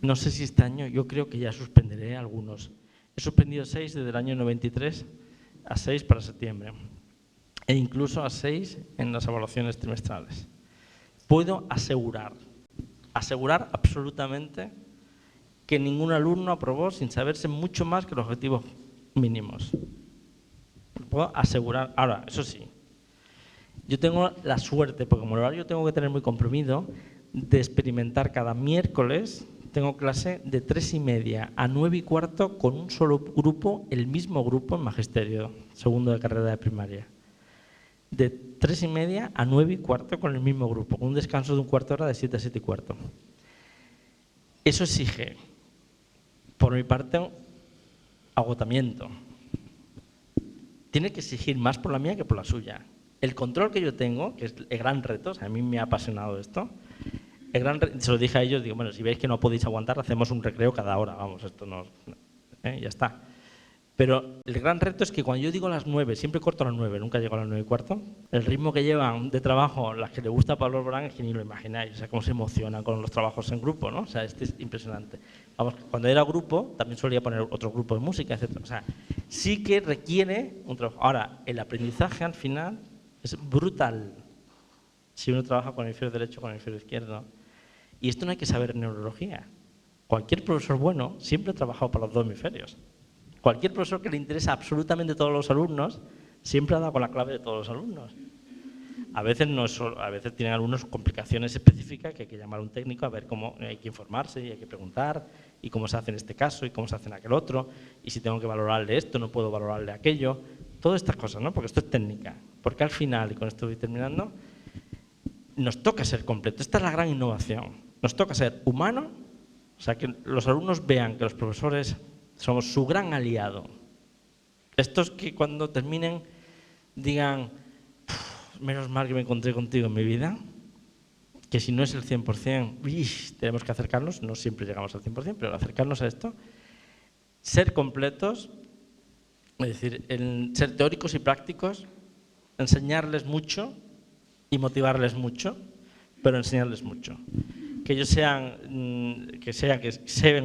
Speaker 1: no sé si este año, yo creo que ya suspenderé algunos. He suspendido 6 desde el año 93 a 6 para septiembre e incluso a 6 en las evaluaciones trimestrales. Puedo asegurar absolutamente que ningún alumno aprobó sin saberse mucho más que los objetivos mínimos. Lo puedo asegurar. Ahora, eso sí, yo tengo la suerte, porque como el horario tengo que tener muy comprimido, de experimentar cada miércoles tengo clase de 3:30 a 9:15 con un solo grupo, el mismo grupo en magisterio, segundo de carrera de primaria. De 3:30 a 9:15 con el mismo grupo, con un descanso de un cuarto de hora de 7 a 7:15. Eso exige, por mi parte, agotamiento. Tiene que exigir más por la mía que por la suya. El control que yo tengo, que es el gran reto, o sea, a mí me ha apasionado esto, se lo dije a ellos, digo, bueno, si veis que no podéis aguantar, hacemos un recreo cada hora, vamos, esto no, ya está. Pero el gran reto es que cuando yo digo las 9, siempre corto a las 9, nunca llego a las 9:15, el ritmo que llevan de trabajo, las que le gusta a Pablo Alborán, es que ni lo imagináis, o sea, cómo se emocionan con los trabajos en grupo, ¿no? O sea, este es impresionante. Vamos, cuando era grupo, también solía poner otro grupo de música, etc. O sea, sí que requiere un trabajo. Ahora, el aprendizaje al final es brutal si uno trabaja con el hemisferio derecho o con el hemisferio izquierdo. Y esto no hay que saber en neurología. Cualquier profesor bueno siempre ha trabajado para los dos hemisferios. Cualquier profesor que le interesa absolutamente a todos los alumnos siempre ha dado con la clave de todos los alumnos. A veces, a veces tienen algunas complicaciones específicas que hay que llamar a un técnico a ver cómo hay que informarse y hay que preguntar y cómo se hace en este caso y cómo se hace en aquel otro y si tengo que valorarle esto, no puedo valorarle aquello. Todas estas cosas, ¿no? Porque esto es técnica. Porque al final, y con esto voy terminando, nos toca ser completo. Esta es la gran innovación. Nos toca ser humano, o sea, que los alumnos vean que los profesores somos su gran aliado. Estos que cuando terminen digan, menos mal que me encontré contigo en mi vida, que si no es el 100%, tenemos que acercarnos, no siempre llegamos al 100%, pero acercarnos a esto, ser completos, es decir, ser teóricos y prácticos, enseñarles mucho y motivarles mucho, pero enseñarles mucho. Que ellos sean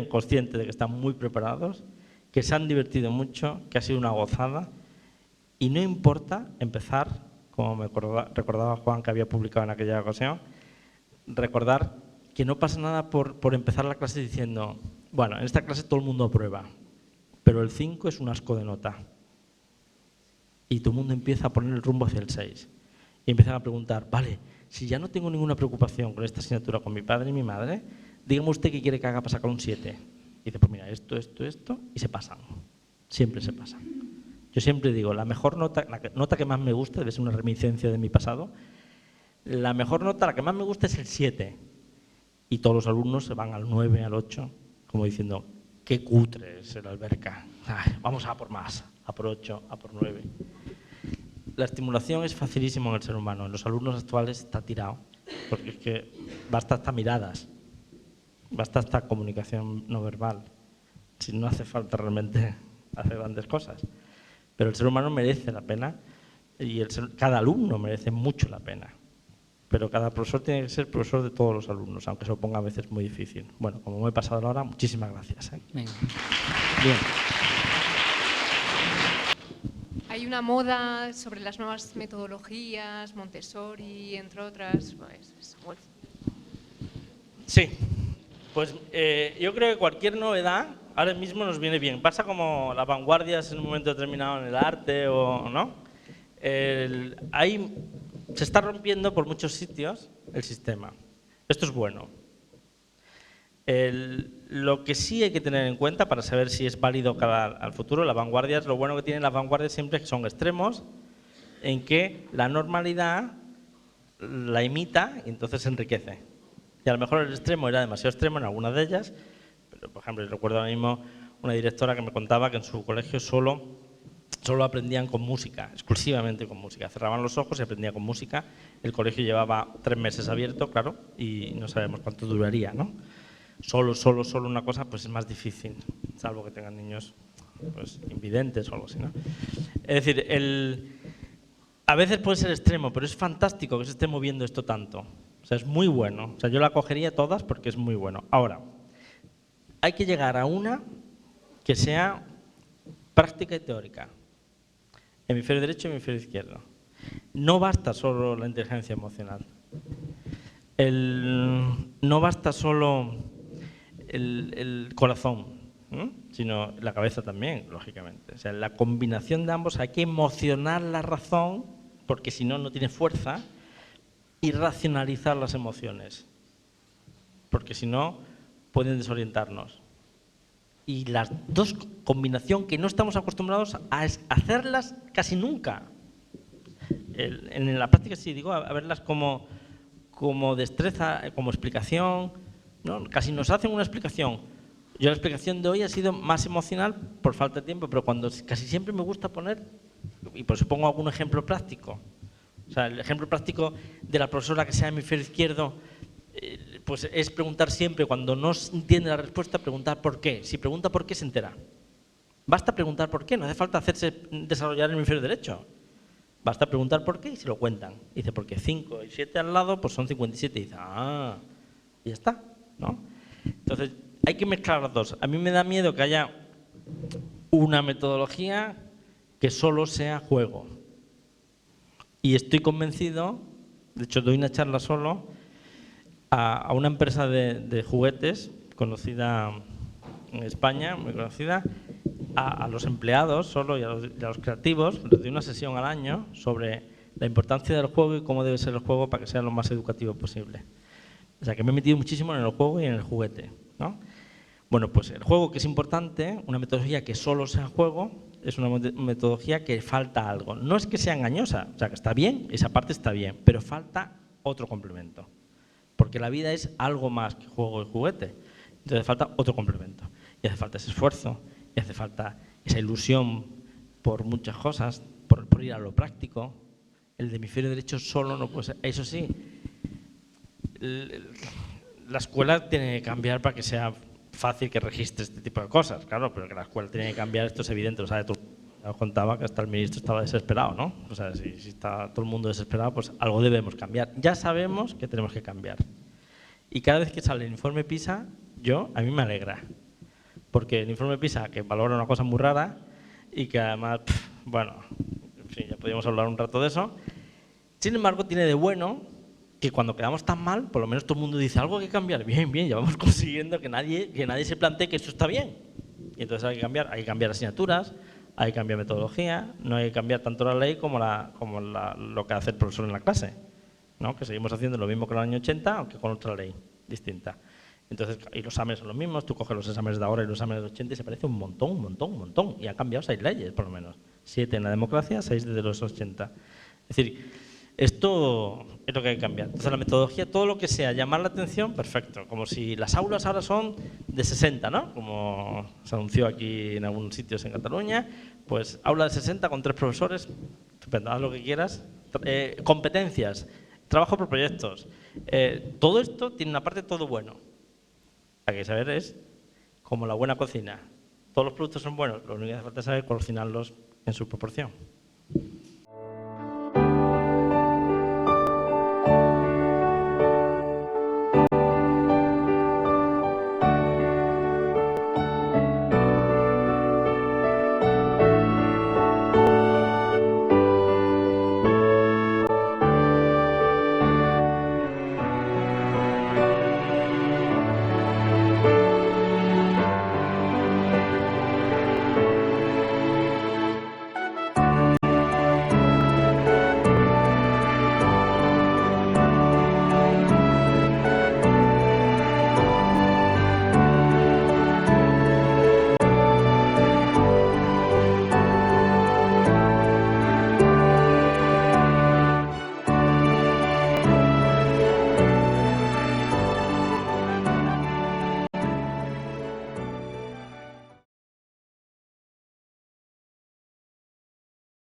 Speaker 1: conscientes de que están muy preparados, que se han divertido mucho, que ha sido una gozada, y no importa empezar, como me recordaba Juan que había publicado en aquella ocasión, recordar que no pasa nada por empezar la clase diciendo, bueno, en esta clase todo el mundo aprueba, pero el 5 es un asco de nota. Y todo el mundo empieza a poner el rumbo hacia el 6. Y empiezan a preguntar, vale, si ya no tengo ninguna preocupación con esta asignatura con mi padre y mi madre, dígame usted qué quiere que haga para sacar un 7. Y dice, pues mira, esto, y se pasan. Siempre se pasan. Yo siempre digo, la mejor nota, la nota que más me gusta, debe ser una reminiscencia de mi pasado, la mejor nota, la que más me gusta es el 7. Y todos los alumnos se van al 9, al 8, como diciendo, qué cutre es el alberca. Ay, vamos a por más, a por 8, a por 9. La estimulación es facilísima en el ser humano. En los alumnos actuales está tirado, porque es que basta hasta miradas, basta hasta comunicación no verbal. Si no hace falta realmente hacer grandes cosas. Pero el ser humano merece la pena y cada alumno merece mucho la pena. Pero cada profesor tiene que ser profesor de todos los alumnos, aunque se lo ponga a veces muy difícil. Bueno, como me he pasado la hora, muchísimas gracias.
Speaker 2: Venga.
Speaker 1: Bien.
Speaker 3: Hay una moda sobre las nuevas metodologías, Montessori, entre otras. Pues, Samuel.
Speaker 1: Sí, pues yo creo que cualquier novedad ahora mismo nos viene bien. Pasa como las vanguardias en un momento determinado en el arte o no. Se está rompiendo por muchos sitios el sistema. Esto es bueno. Lo que sí hay que tener en cuenta para saber si es válido al futuro, las vanguardias, lo bueno que tienen las vanguardias siempre es que son extremos en que la normalidad la imita y entonces se enriquece. Y a lo mejor el extremo era demasiado extremo en algunas de ellas, pero por ejemplo, recuerdo ahora mismo una directora que me contaba que en su colegio solo aprendían con música, exclusivamente con música. Cerraban los ojos y aprendían con música. El colegio llevaba 3 meses abierto, claro, y no sabemos cuánto duraría, ¿no? Solo una cosa, pues es más difícil, salvo que tengan niños pues, invidentes o algo así, ¿no? Es decir, a veces puede ser extremo, pero es fantástico que se esté moviendo esto tanto. O sea, es muy bueno. O sea, yo la cogería todas porque es muy bueno. Ahora, hay que llegar a una que sea práctica y teórica. Hemisferio derecho y hemisferio izquierdo. No basta solo la inteligencia emocional. No basta solo el corazón, sino la cabeza también, lógicamente. O sea, la combinación de ambos, hay que emocionar la razón, porque si no, no tiene fuerza, y racionalizar las emociones. Porque si no, pueden desorientarnos. Y las dos, combinación que no estamos acostumbrados a hacerlas casi nunca. En la práctica sí, digo, a verlas como destreza, como explicación, ¿no? Casi nos hacen una explicación. Yo la explicación de hoy ha sido más emocional por falta de tiempo, pero casi siempre me gusta poner, y por eso pongo algún ejemplo práctico. O sea, el ejemplo práctico de la profesora que sea hemisferio izquierdo, pues es preguntar siempre, cuando no entiende la respuesta, preguntar por qué. Si pregunta por qué, se entera. Basta preguntar por qué, no hace falta desarrollar el hemisferio derecho. Basta preguntar por qué y se lo cuentan. Dice, porque 5 y 7 al lado pues son 57. Y dice, y ya está, ¿no? Entonces, hay que mezclar las dos. A mí me da miedo que haya una metodología que solo sea juego. Y estoy convencido, de hecho doy una charla solo, a una empresa de juguetes conocida en España, muy conocida, a los empleados solo y a los creativos, les doy una sesión al año sobre la importancia del juego y cómo debe ser el juego para que sea lo más educativo posible. O sea, que me he metido muchísimo en el juego y en el juguete, ¿no? Bueno, pues el juego, que es importante, una metodología que solo sea juego, es una metodología que falta algo. No es que sea engañosa, o sea, que está bien, esa parte está bien, pero falta otro complemento. Porque la vida es algo más que juego y juguete. Entonces falta otro complemento. Y hace falta ese esfuerzo, y hace falta esa ilusión por muchas cosas, por ir a lo práctico. El de hemisferio derecho solo no puede ser. Eso sí, la escuela tiene que cambiar para que sea fácil que registre este tipo de cosas, claro, pero que la escuela tiene que cambiar, esto es evidente, lo sabe todo. Ya os contaba que hasta el ministro estaba desesperado, ¿no? O sea, si está todo el mundo desesperado, pues algo debemos cambiar. Ya sabemos que tenemos que cambiar. Y cada vez que sale el informe PISA, a mí me alegra. Porque el informe PISA, que valora una cosa muy rara y que además, bueno, en fin, ya podríamos hablar un rato de eso. Sin embargo, tiene de bueno que cuando quedamos tan mal, por lo menos todo el mundo dice algo hay que cambiar. Bien, bien, ya vamos consiguiendo que nadie se plantee que esto está bien. Y entonces hay que cambiar asignaturas, hay que cambiar metodología, no hay que cambiar tanto la ley como lo que hace el profesor en la clase, ¿no? Que seguimos haciendo lo mismo que en el año 80, aunque con otra ley distinta. Entonces, y los exámenes son los mismos, tú coges los exámenes de ahora y los exámenes de 80 y se parece un montón. Y han cambiado 6 leyes, por lo menos. 7 en la democracia, 6 desde los 80. Es decir, esto es lo que hay que cambiar. Entonces, la metodología, todo lo que sea llamar la atención, perfecto. Como si las aulas ahora son de 60, ¿no? Como se anunció aquí en algunos sitios en Cataluña, pues aula de 60 con 3 profesores, estupendo, haz lo que quieras. Competencias, trabajo por proyectos. Todo esto tiene una parte todo bueno. Lo que hay que saber es como la buena cocina. Todos los productos son buenos, lo único que hace falta es saber cocinarlos en su proporción.